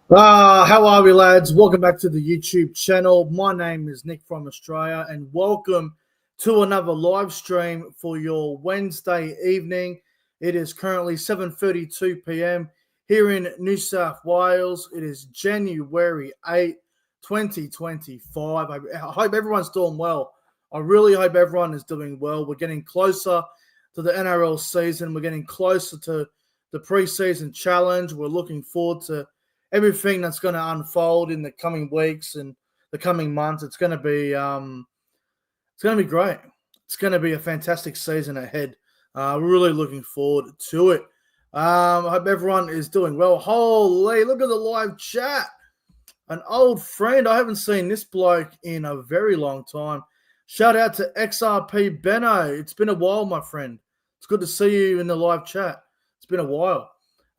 How are we, lads? Welcome back to the YouTube channel. My name is Nick from Australia, and welcome to another live stream for your Wednesday evening. It is currently 7:32 p.m. here in New South Wales. It is January 8th, 2025. I hope everyone's doing well. I really hope everyone is doing well. We're getting closer to the NRL season. We're getting closer to the preseason challenge. We're looking forward to everything that's going to unfold in the coming weeks and the coming months. It's going to be great. It's going to be a fantastic season ahead. We're really looking forward to it. I hope everyone is doing well. Holy, look at the live chat. An old friend. I haven't seen this bloke in a very long time. Shout out to XRP Benno. It's been a while, my friend. It's good to see you in the live chat. It's been a while.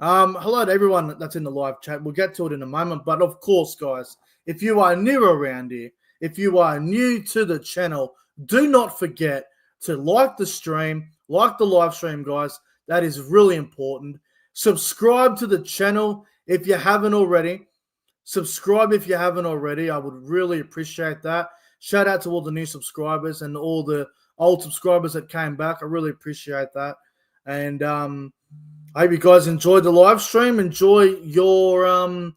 Hello to everyone that's in the live chat. We'll get to it in a moment. But of course, guys, if you are new around here, if you are new to the channel, do not forget to like the stream, like the live stream, guys. That is really important. Subscribe to the channel if you haven't already. Subscribe if you haven't already. I would really appreciate that. Shout out to all the new subscribers and all the old subscribers that came back. I really appreciate that. And I hope you guys enjoyed the live stream. Enjoy the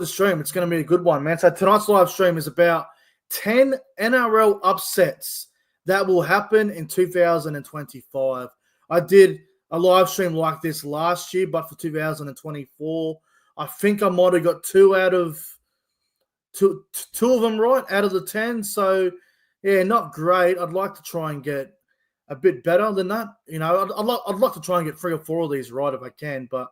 stream. It's going to be a good one, man. So tonight's live stream is about 10 NRL upsets that will happen in 2025. I did a live stream like this last year, but for 2024, I think I might have got two of them right out of the 10. So yeah, not great. I'd like to try and get a bit better than that. You know, I'd like to try and get 3 or 4 of these right if I can, but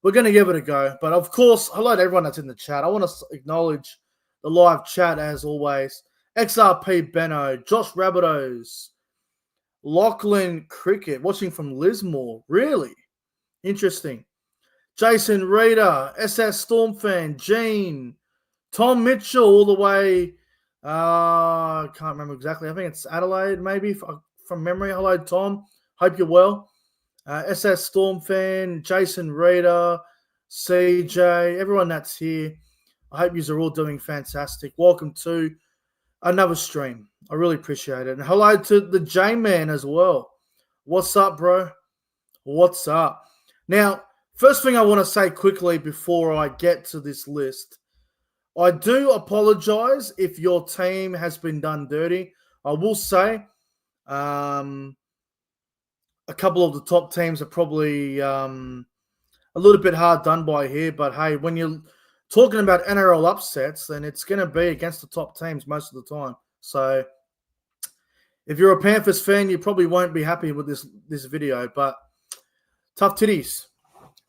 we're going to give it a go. But of course, hello to everyone that's in the chat. I want to acknowledge the live chat as always. XRP Benno, Josh Rabbitohs, Lachlan Cricket, watching from Lismore. Really? Interesting. Jason Reader, SS Storm fan, Gene, Tom Mitchell all the way, I can't remember exactly. I think it's Adelaide maybe from memory. Hello, Tom. Hope you're well. SS Storm fan, Jason Reader, CJ, everyone that's here. I hope you are all doing fantastic. Welcome to another stream. I really appreciate it. And hello to the J-Man as well. What's up, bro? What's up? Now, first thing I want to say quickly before I get to this list, I do apologize if your team has been done dirty. I will say a couple of the top teams are probably a little bit hard done by here. But, hey, when you're talking about NRL upsets, then it's going to be against the top teams most of the time. So if you're a Panthers fan, you probably won't be happy with this video. But tough titties.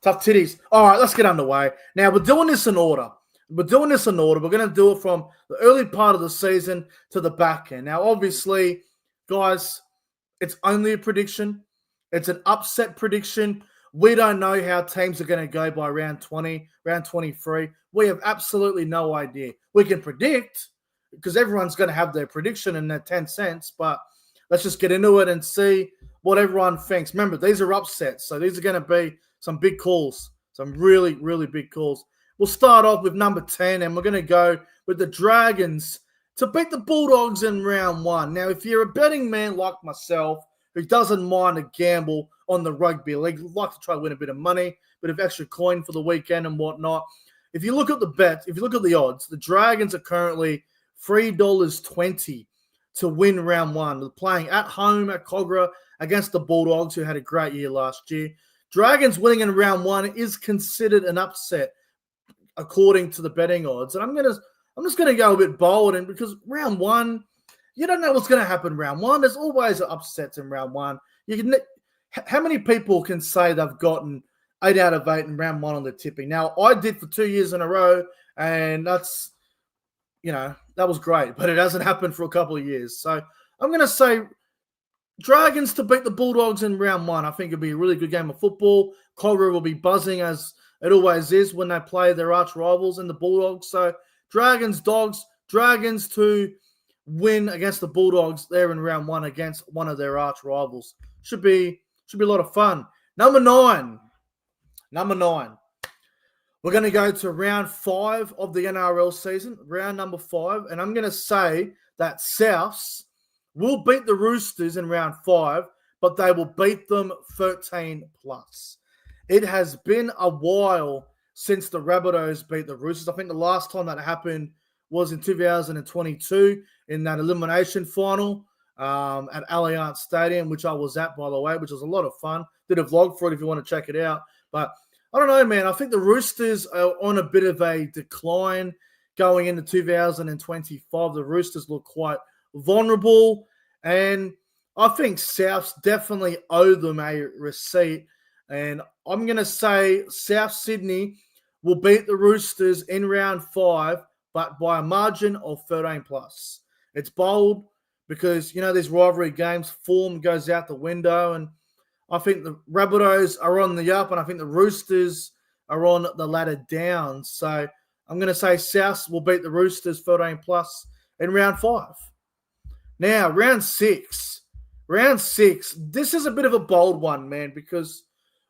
Tough titties. All right, let's get underway. Now, we're doing this in order. We're going to do it from the early part of the season to the back end. Now, obviously, guys, it's only a prediction. It's an upset prediction. We don't know how teams are going to go by round 20, round 23. We have absolutely no idea. We can predict because everyone's going to have their prediction and their 10 cents, but let's just get into it and see what everyone thinks. Remember, these are upsets, so these are going to be some big calls, some really, really big calls. We'll start off with number 10, and we're going to go with the Dragons to beat the Bulldogs in round 1. Now, if you're a betting man like myself who doesn't mind a gamble on the rugby league, like to try to win a bit of money, bit of extra coin for the weekend and whatnot, if you look at the bets, if you look at the odds, the Dragons are currently $3.20 to win round 1. They're playing at home at Kogarah against the Bulldogs, who had a great year last year. Dragons winning in round 1 is considered an upset according to the betting odds. And I'm just going to go a bit bold, and because round 1, you don't know what's going to happen round 1. There's always upsets in round 1. How many people can say they've gotten 8 out of 8 in round 1 on the tipping? Now, I did for 2 years in a row, and that's, that was great, but it hasn't happened for a couple of years. So I'm going to say Dragons to beat the Bulldogs in round 1. I think it'll be a really good game of football. Kogarah will be buzzing as it always is when they play their arch rivals in the Bulldogs. So Dragons, Dogs, Dragons to win against the Bulldogs there in round 1 against one of their arch rivals. Should be a lot of fun. Number 9. We're going to go to round 5 of the NRL season, round number 5, and I'm going to say that Souths will beat the Roosters in round 5, but they will beat them 13 plus. It has been a while since the Rabbitohs beat the Roosters. I think the last time that happened was in 2022 in that elimination final at Allianz Stadium, which I was at, by the way, which was a lot of fun. Did a vlog for it if you want to check it out. But I don't know, man. I think the Roosters are on a bit of a decline going into 2025. The Roosters look quite vulnerable, and I think Souths definitely owe them a receipt. And I'm going to say South Sydney will beat the Roosters in round 5, but by a margin of 13 plus. It's bold because, these rivalry games, form goes out the window, and I think the Rabbitohs are on the up, and I think the Roosters are on the ladder down. So I'm going to say South will beat the Roosters 13 plus in round 5. Now, round 6. Round 6, this is a bit of a bold one, man, because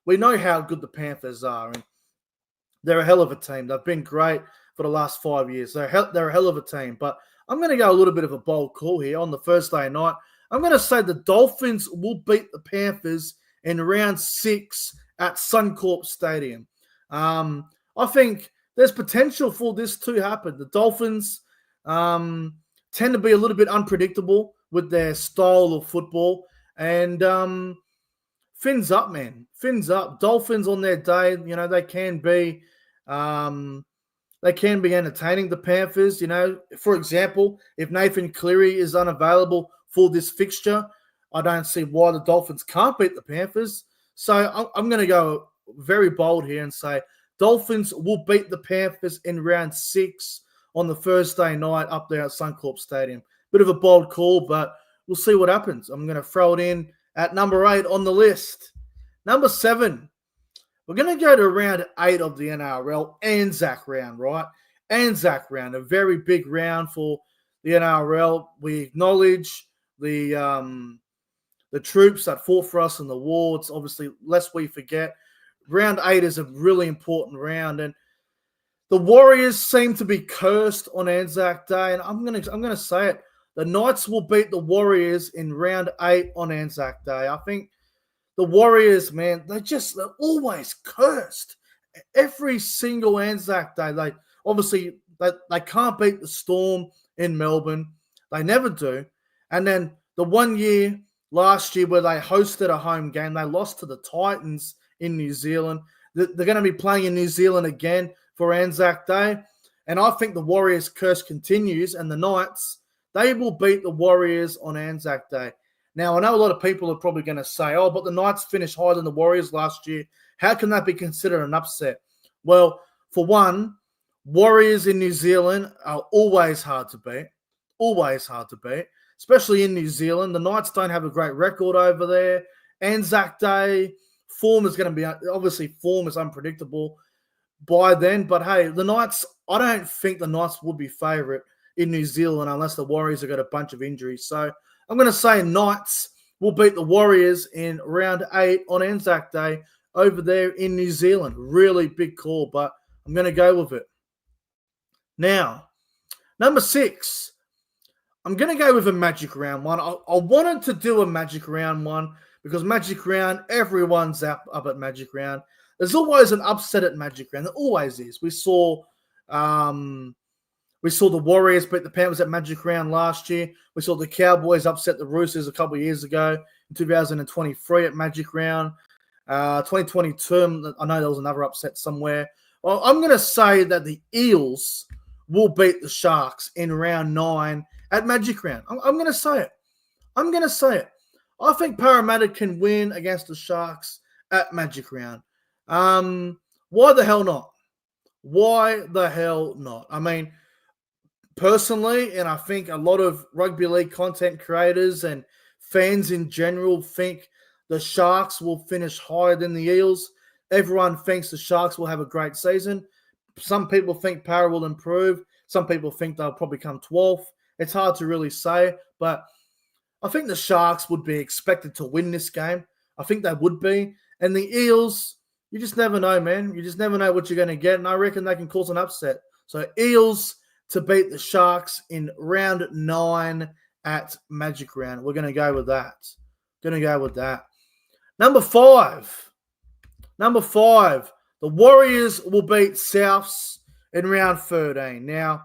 we know how good the Panthers are. And they're a hell of a team. They've been great for the last 5 years. They're a hell of a team. But I'm going to go a little bit of a bold call here on the Thursday night. I'm going to say the Dolphins will beat the Panthers in round 6 at Suncorp Stadium. I think there's potential for this to happen. The Dolphins tend to be a little bit unpredictable with their style of football. And fins up, man. Fins up. Dolphins on their day, they can be entertaining, the Panthers. For example, if Nathan Cleary is unavailable for this fixture, I don't see why the Dolphins can't beat the Panthers. So I'm going to go very bold here and say Dolphins will beat the Panthers in round 6 on the Thursday night up there at Suncorp Stadium. Bit of a bold call, but we'll see what happens. I'm going to throw it in at number 8 on the list. Number 7, we're going to go to round 8 of the NRL, Anzac round, right? Anzac round, a very big round for the NRL. We acknowledge the troops that fought for us in the war. It's obviously, lest we forget, round 8 is a really important round, and the Warriors seem to be cursed on Anzac Day, and I'm gonna say it. The Knights will beat the Warriors in round 8 on Anzac Day. I think the Warriors, man, they're always cursed. Every single Anzac Day, they can't beat the Storm in Melbourne. They never do. And then the one year last year where they hosted a home game, they lost to the Titans in New Zealand. They're going to be playing in New Zealand again for Anzac Day. And I think the Warriors' curse continues, and the Knights, they will beat the Warriors on Anzac Day. Now, I know a lot of people are probably going to say, oh, but the Knights finished higher than the Warriors last year. How can that be considered an upset? Well, for one, Warriors in New Zealand are always hard to beat. Always hard to beat, especially in New Zealand. The Knights don't have a great record over there. Anzac Day, form is going to be, obviously form is unpredictable by then. But hey, the Knights, I don't think the Knights would be favourite in New Zealand unless the Warriors have got a bunch of injuries. So I'm going to say Knights will beat the Warriors in round 8 on Anzac Day over there in New Zealand. Really big call, but I'm going to go with it. Now, number 6, I'm going to go with a Magic Round 1. I wanted to do a Magic Round 1 because Magic Round, everyone's up at Magic Round. There's always an upset at Magic Round. There always is. We saw the Warriors beat the Panthers at Magic Round last year. We saw the Cowboys upset the Roosters a couple of years ago in 2023 at Magic Round. 2022, I know there was another upset somewhere. Well, I'm going to say that the Eels will beat the Sharks in round 9 at Magic Round. I'm going to say it. I'm going to say it. I think Parramatta can win against the Sharks at Magic Round. Why the hell not? Why the hell not? I mean, personally, and I think a lot of rugby league content creators and fans in general think the Sharks will finish higher than the Eels. Everyone thinks the Sharks will have a great season. Some people think Para will improve. Some people think they'll probably come 12th. It's hard to really say, but I think the Sharks would be expected to win this game. I think they would be. And the Eels, You just never know, man. You just never know what you're going to get, and I reckon they can cause an upset. So Eels to beat the Sharks in round 9 at Magic Round. We're going to go with that. Number 5. The Warriors will beat Souths in round 13. Now,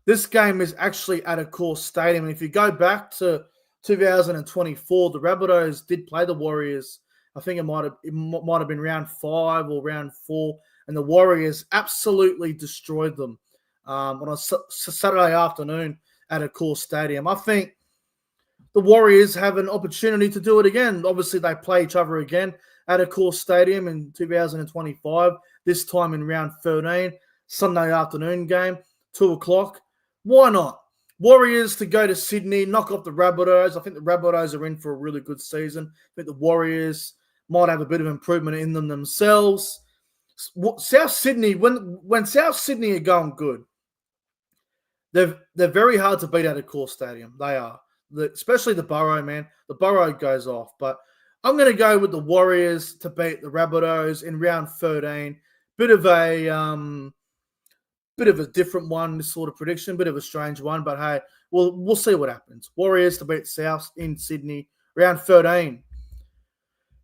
this game is actually at Accor Stadium. And if you go back to 2024, the Rabbitohs did play the Warriors. I think it might have been round 5 or round 4, and the Warriors absolutely destroyed them on a Saturday afternoon at Accor Stadium. I think the Warriors have an opportunity to do it again. Obviously, they play each other again at Accor Stadium in 2025, this time in round 13, Sunday afternoon game, 2 o'clock. Why not? Warriors to go to Sydney, knock off the Rabbitohs. I think the Rabbitohs are in for a really good season. I think the Warriors might have a bit of improvement in them themselves. South Sydney, when South Sydney are going good, they're very hard to beat at Accor Stadium. They are. Especially the Burrow, man. The Burrow goes off. But I'm going to go with the Warriors to beat the Rabbitohs in round 13. Bit of a different one, this sort of prediction. Bit of a strange one. But, hey, we'll see what happens. Warriors to beat South in Sydney, round 13.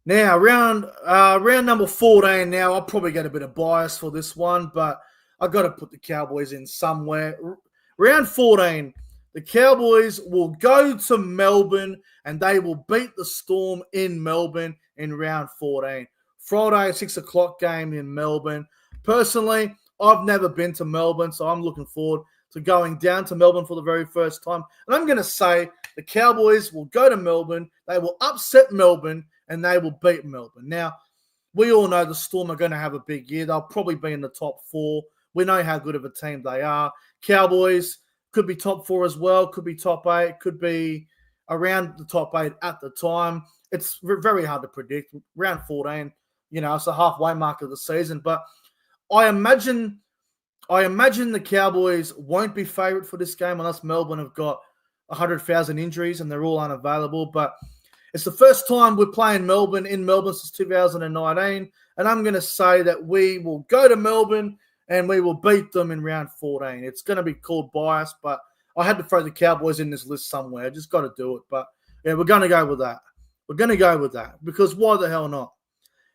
Now, round number 14 now, I'll probably get a bit of bias for this one, but I've got to put the Cowboys in somewhere. Round 14, the Cowboys will go to Melbourne and they will beat the Storm in Melbourne in round 14. Friday, 6 o'clock game in Melbourne. Personally, I've never been to Melbourne, so I'm looking forward to going down to Melbourne for the very first time. And I'm going to say the Cowboys will go to Melbourne, they will upset Melbourne, and they will beat Melbourne. Now, we all know the Storm are going to have a big year. They'll probably be in the top 4. We know how good of a team they are. Cowboys could be top 4 as well, could be top 8, could be around the top 8 at the time. It's very hard to predict. Round 14, it's the halfway mark of the season. But I imagine the Cowboys won't be favourite for this game unless Melbourne have got 100,000 injuries and they're all unavailable. But it's the first time we're playing in Melbourne since 2019, and I'm going to say that we will go to Melbourne and we will beat them in round 14. It's going to be called bias, but I had to throw the Cowboys in this list somewhere. I just got to do it. But, yeah, we're going to go with that. Because why the hell not?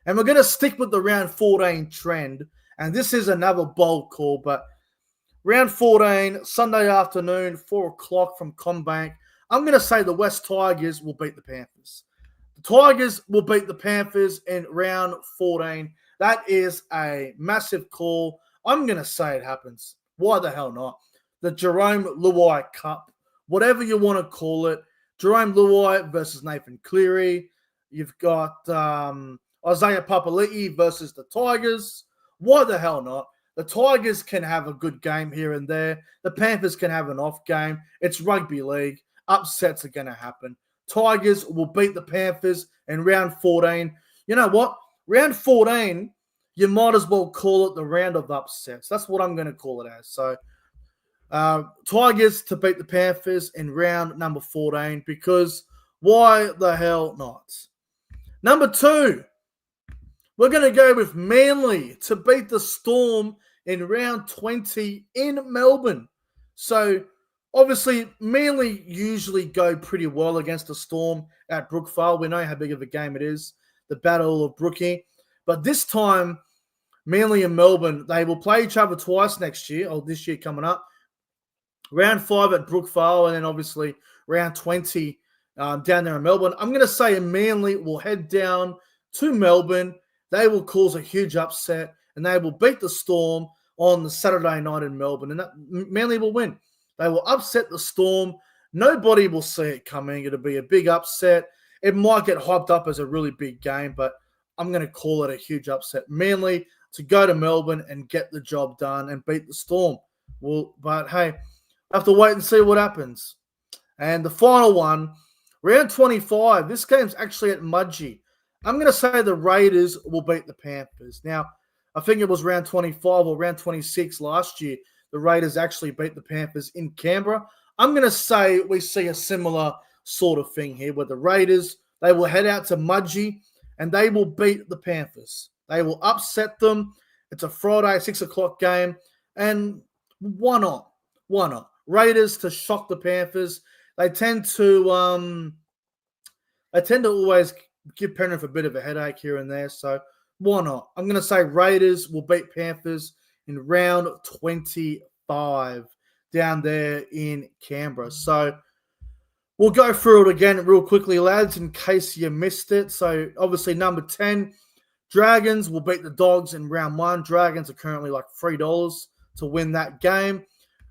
And we're going to stick with the round 14 trend, and this is another bold call, but round 14, Sunday afternoon, 4 o'clock from CommBank. I'm going to say the West Tigers will beat the Panthers. The Tigers will beat the Panthers in round 14. That is a massive call. I'm going to say it happens. Why the hell not? The Jerome Luai Cup, whatever you want to call it. Jerome Luai versus Nathan Cleary. You've got Isaiah Papali'i versus the Tigers. Why the hell not? The Tigers can have a good game here and there. The Panthers can have an off game. It's rugby league. Upsets are going to happen. Tigers will beat the Panthers in round 14. You know what? Round 14, you might as well call it the round of upsets. That's what I'm going to call it as. So, Tigers to beat the Panthers in round number 14 because why the hell not? Number 2, we're going to go with Manly to beat the Storm in round 20 in Melbourne. So, obviously, Manly usually go pretty well against the Storm at Brookvale. We know how big of a game it is, the Battle of Brookie. But this time, Manly and Melbourne, they will play each other twice next year, or this year coming up. Round 5 at Brookvale, and then obviously round 20 down there in Melbourne. I'm going to say Manly will head down to Melbourne. They will cause a huge upset, and they will beat the Storm on the Saturday night in Melbourne. And Manly will win. They will upset the Storm. Nobody will see it coming. It'll be a big upset. It might get hyped up as a really big game, but I'm going to call it a huge upset. Manly to go to Melbourne and get the job done and beat the Storm. But hey, I have to wait and see what happens. And the final one, round 25. This game's actually at Mudgee. I'm going to say the Raiders will beat the Panthers. Now, I think it was round 25 or round 26 last year. The Raiders actually beat the Panthers in Canberra. I'm going to say we see a similar sort of thing here where the Raiders, they will head out to Mudgee and they will beat the Panthers. They will upset them. It's a Friday 6 o'clock game, and why not? Why not? Raiders to shock the Panthers. They tend to always give Penrith a bit of a headache here and there, so why not? I'm going to say Raiders will beat Panthers in round 25 down there in Canberra. So we'll go through it again real quickly, lads, in case you missed it. So obviously number 10, Dragons will beat the Dogs in round 1. Dragons are currently like $3 to win that game.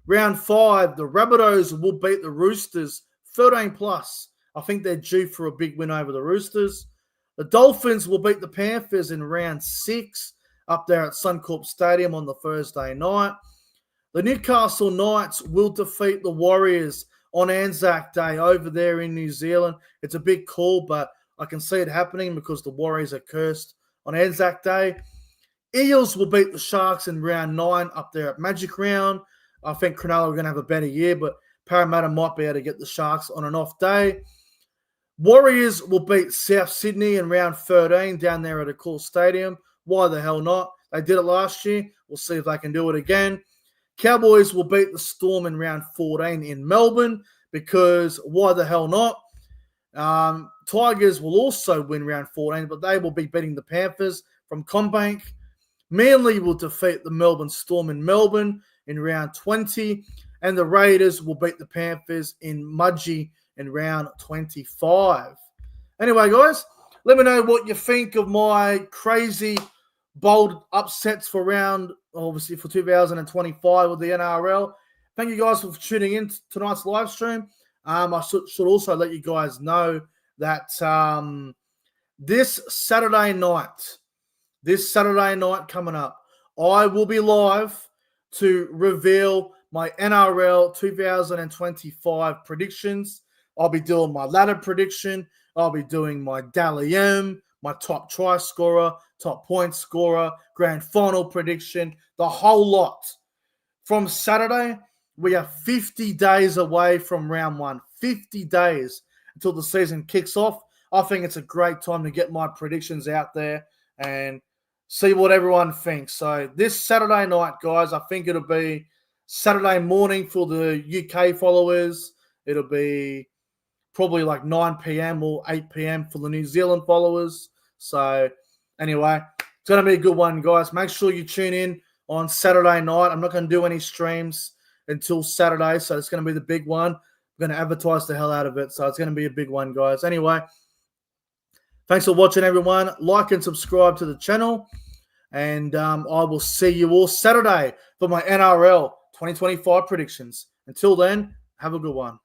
Round 5, the Rabbitohs will beat the Roosters 13+. I think they're due for a big win over the Roosters. The Dolphins will beat the Panthers in round 6 up there at Suncorp Stadium on the Thursday night. The Newcastle Knights will defeat the Warriors on Anzac Day over there in New Zealand. It's a big call, but I can see it happening because the Warriors are cursed on Anzac Day. Eels will beat the Sharks in round 9 up there at Magic Round. I think Cronulla are going to have a better year, but Parramatta might be able to get the Sharks on an off day. Warriors will beat South Sydney in round 13 down there at Accor Stadium. Why the hell not? They did it last year. We'll see if they can do it again. Cowboys will beat the Storm in round 14 in Melbourne because why the hell not? Tigers will also win round 14, but they will be beating the Panthers from CommBank. Manly will defeat the Melbourne Storm in Melbourne in round 20, and the Raiders will beat the Panthers in Mudgee in round 25. Anyway, guys, let me know what you think of my crazy, bold upsets for round, obviously for 2025 with the NRL. Thank you guys for tuning in to tonight's live stream. I should also let you guys know that this Saturday night coming up, I will be live to reveal my NRL 2025 predictions. I'll be doing my ladder prediction. I'll be doing my Dally M, my top try scorer, top point scorer, grand final prediction, the whole lot. From Saturday, we are 50 days away from round 1. 50 days until the season kicks off. I think it's a great time to get my predictions out there and see what everyone thinks. So this Saturday night, guys, I think it'll be Saturday morning for the UK followers. It'll be probably like 9 p.m. or 8 p.m. for the New Zealand followers. So anyway, it's going to be a good one, guys. Make sure you tune in on Saturday night. I'm not going to do any streams until Saturday, so it's going to be the big one. I'm going to advertise the hell out of it, so it's going to be a big one, guys. Anyway, thanks for watching, everyone. Like and subscribe to the channel, and I will see you all Saturday for my NRL 2025 predictions. Until then, have a good one.